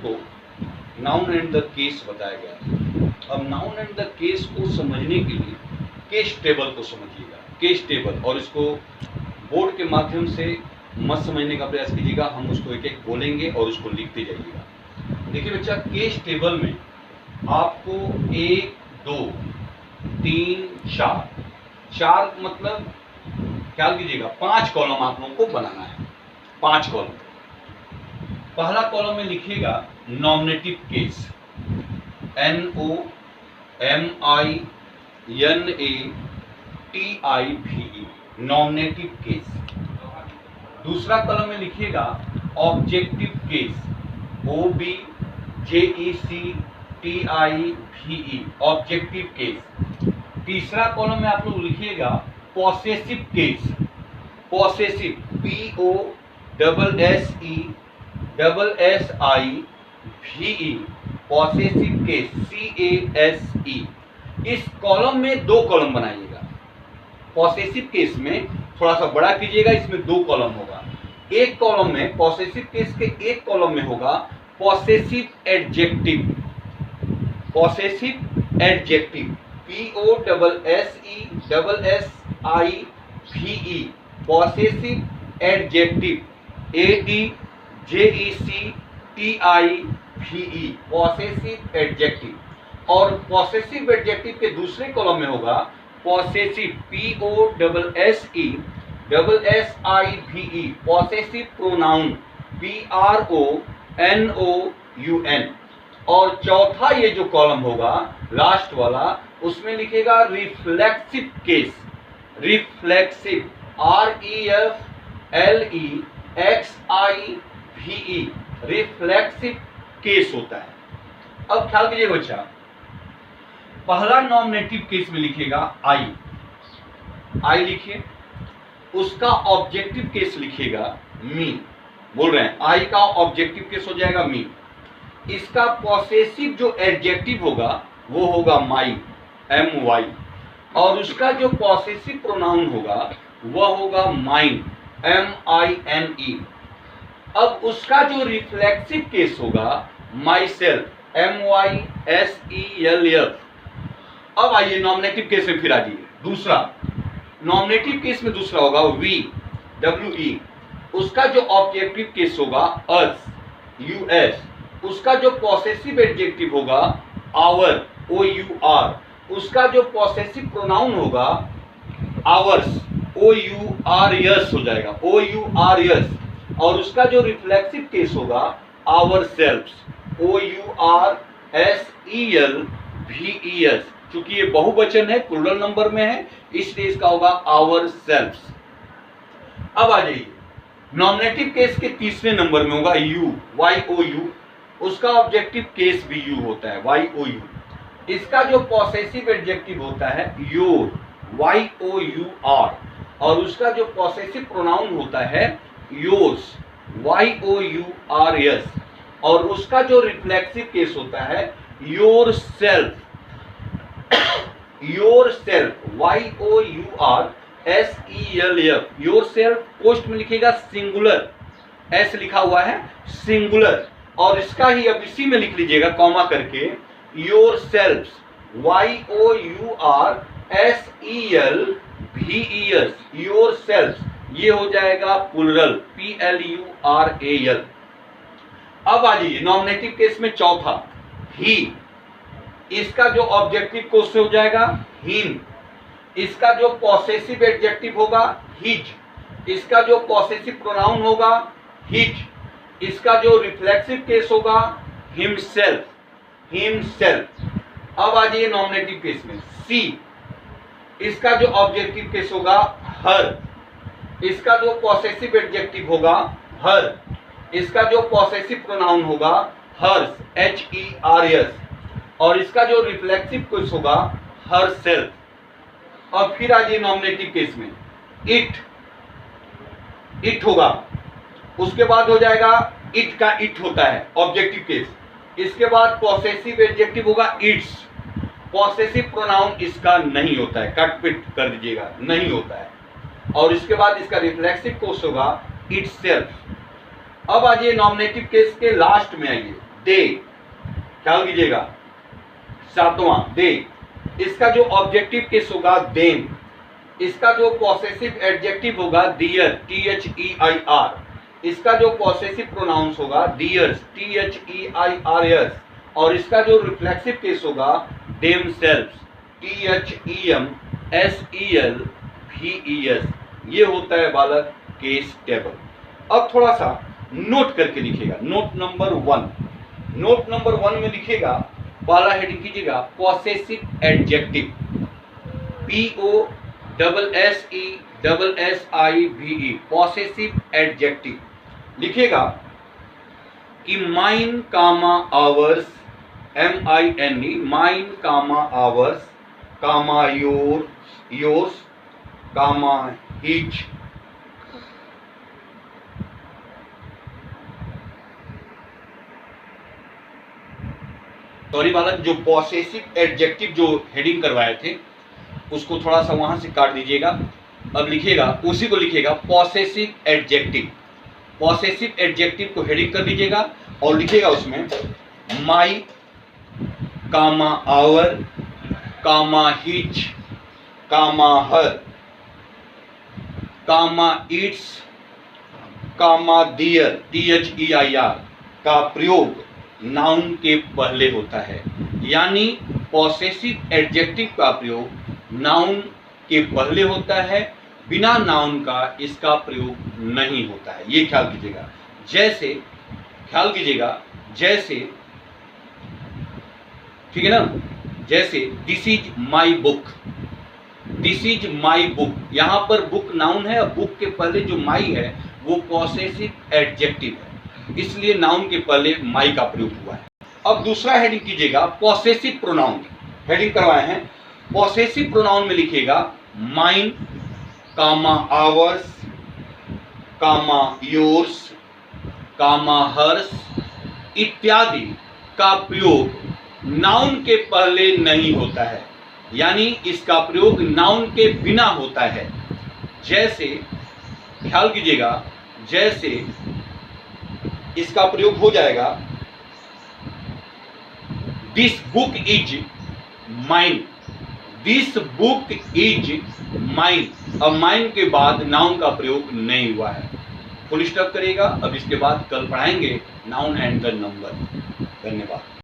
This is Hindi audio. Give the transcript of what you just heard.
आपको नाउन एंड द केस बताया गया है। अब नाउन एंड द केस को समझने के लिए केस टेबल को समझिएगा, केस टेबल, और इसको बोर्ड के माध्यम से मत समझने का प्रयास कीजिएगा, हम उसको एक एक बोलेंगे और उसको लिखते जाइएगा। देखिए बच्चा, केस टेबल में आपको 1 2 3 4 4 मतलब ख्याल कीजिएगा 5 कॉलम आप लोगों को बनाना है। 5 कॉलम। पहला कॉलम में लिखिएगा nominative case, NOMINATIVE, nominative case. दूसरा कॉलम में लिखिएगा objective case, OBJECTIVE, objective case. तीसरा कॉलम में आप लोग लिखिएगा possessive case, possessive, POSSESSIVE, possessive case, CASE। इस कॉलम में 2 कॉलम बनाइएगा। पॉसेसिव केस में थोड़ा सा बड़ा कीजिएगा, इसमें 2 कॉलम होगा। एक कॉलम में, पॉसेसिव केस के एक कॉलम में होगा possessive adjective, possessive adjective, POSSESSIVE, possessive adjective, ADJECTIVE, possessive adjective. और पॉसेसिव एडजेक्टिव के दूसरे कॉलम में होगा possessive, POSSESSIVE, possessive pronoun, PRONOUN। और चौथा ये जो कॉलम होगा लास्ट वाला, उसमें लिखेगा reflexive case, reflexive, REFLEXIVE, reflexive case होता है। अब ख्याल कीजिए बच्चा, पहला नॉमिनेटिव केस में लिखिएगा आई लिखिए। उसका ऑब्जेक्टिव केस लिखिएगा मी, बोल रहे हैं आई का ऑब्जेक्टिव केस हो जाएगा मी। इसका पॉसेसिव जो एडजेक्टिव होगा वो होगा माई, MY। और उसका जो पॉसेसिव प्रोनाउन होगा वह होगा माइन, MINE। अब उसका जो रिफ्लेक्सिव केस होगा माई सेल्फ, MYSELF। अब आइए नॉमिनेटिव केस में फिर आ जाइए। दूसरा नॉमिनेटिव केस में दूसरा होगा WE। उसका जो ऑब्जेक्टिव केस होगा अस, US। उसका जो पॉसेसिव एडजेक्टिव होगा आवर, OUR। उसका जो पॉसेसिव प्रोनाउन होगा आवर्स, OURS हो जाएगा, OURS। और उसका जो रिफ्लेक्सिव केस होगा आवर सेल्फ्स, OURSELVES। चूंकि ये बहुवचन है, प्लूरल नंबर में है, इसलिए इसका होगा आवर सेल्फ्स। अब आ जाइए नॉमिनेटिव केस के तीसरे नंबर में होगा YOU। उसका ऑब्जेक्टिव केस भी यू होता है, YOU। इसका जो पॉसेसिव एडजेक्टिव होता है योर, YOUR। और उसका जो पॉसेसिव प्रोनाउन होता है योर्स, YOURS। और उसका जो रिफ्लेक्सिव केस होता है your self, your self, YOURSELF, your self. Post में लिखिएगा सिंगुलर, S लिखा हुआ है सिंगुलर। और इसका ही अब इसी में लिख लीजिएगा कॉमा करके yourselfs, YOURSELVES, yourselfs. ये हो जाएगा प्लूरल, PLURAL। अब आ जाइए नॉमिनेटिव केस में चौथा ही। इसका जो ऑब्जेक्टिव केस हो जाएगा हिम। इसका जो पॉसेसिव एडजेक्टिव होगा हिज। इसका जो पॉसेसिव प्रोनाउन होगा हिज। इसका जो रिफ्लेक्सिव केस होगा हिमसेल्फ, हिमसेल्फ। अब आ जाइए नॉमिनेटिव केस में सी। इसका जो ऑब्जेक्टिव केस होगा हर। इसका जो पॉसेसिव एडजेक्टिव होगा हर। इसका जो पॉसेसिव प्रोनाउन होगा हर्स, HERS। और इसका जो रिफ्लेक्सिव केस होगा हर सेल्फ। और फिर आ जाइए नॉमिनेटिव केस में इट, इट होगा। उसके बाद हो जाएगा इट का इट होता है ऑब्जेक्टिव केस। इसके बाद पॉसेसिव एडजेक्टिव होगा इट्स। पॉसेसिव प्रोनाउन इसका नहीं होता है, कट पिट कर दीजिएगा, नहीं होता है। और इसके बाद इसका रिफ्लेक्सिव केस होगा इटसेल्फ। अब आ जाइए नॉमिनेटिव केस के लास्ट में आइए दे, ख्याल कीजिएगा, सातवां दे। इसका जो ऑब्जेक्टिव केस होगा देम। इसका जो पॉसेसिव एडजेक्टिव होगा दियर, THEIR। इसका जो पॉसेसिव प्रोनाउंस होगा डियर्स, THEIRS। और इसका जो रिफ्लेक्सिव केस होगा देमसेल्व्स, THEMSELVES। ये होता है बालक केस टेबल। अब थोड़ा सा नोट करके लिखिएगा। नोट नंबर 1, नोट नंबर 1 में लिखिएगा, पहला हेडिंग कीजिएगा possessive adjective, POSSESSIVE, possessive adjective. लिखिएगा कि माइन कामा आवर्स, MINE, माइन कामा आवर्स कामा योर्स कामा हिज। सॉरी बालक, जो पॉसेसिव एडजेक्टिव जो हेडिंग करवाए थे उसको थोड़ा सा वहां से काट दीजिएगा। अब लिखिएगा, उसी को लिखिएगा पॉसेसिव एडजेक्टिव। पॉसेसिव एडजेक्टिव को हेडिंग कर लीजिएगा और लिखिएगा उसमें my comma our comma his comma her comma its comma their, THEIR का प्रयोग नाउन के पहले होता है। यानी पॉसेसिव एडजेक्टिव का प्रयोग नाउन के पहले होता है, बिना नाउन का इसका प्रयोग नहीं होता है। ये ख्याल कीजिएगा। जैसे, ख्याल कीजिएगा, जैसे, ठीक है ना, जैसे this is my book, this is my book. यहां पर बुक नाउन है और बुक के पहले जो माई है वो पॉसेसिव एडजेक्टिव है, इसलिए नाउन के पहले माई का प्रयोग हुआ है। अब दूसरा हेडिंग कीजिएगा पॉसेसिव प्रोनाउन। हेडिंग करवाए हैं पॉसेसिव प्रोनाउन में लिखिएगा माइन कामा आवर्स कामा योर्स कामा हर्स इत्यादि का प्रयोग नाउन के पहले नहीं होता है, यानी इसका प्रयोग नाउन के बिना होता है। जैसे, ख्याल कीजिएगा, जैसे इसका प्रयोग हो जाएगा this book is mine, this book is mine. अब माइन के बाद नाउन का प्रयोग नहीं हुआ है, फुल स्टॉप करिएगा। अब इसके बाद कल पढ़ाएंगे नाउन एंड द नंबर। धन्यवाद।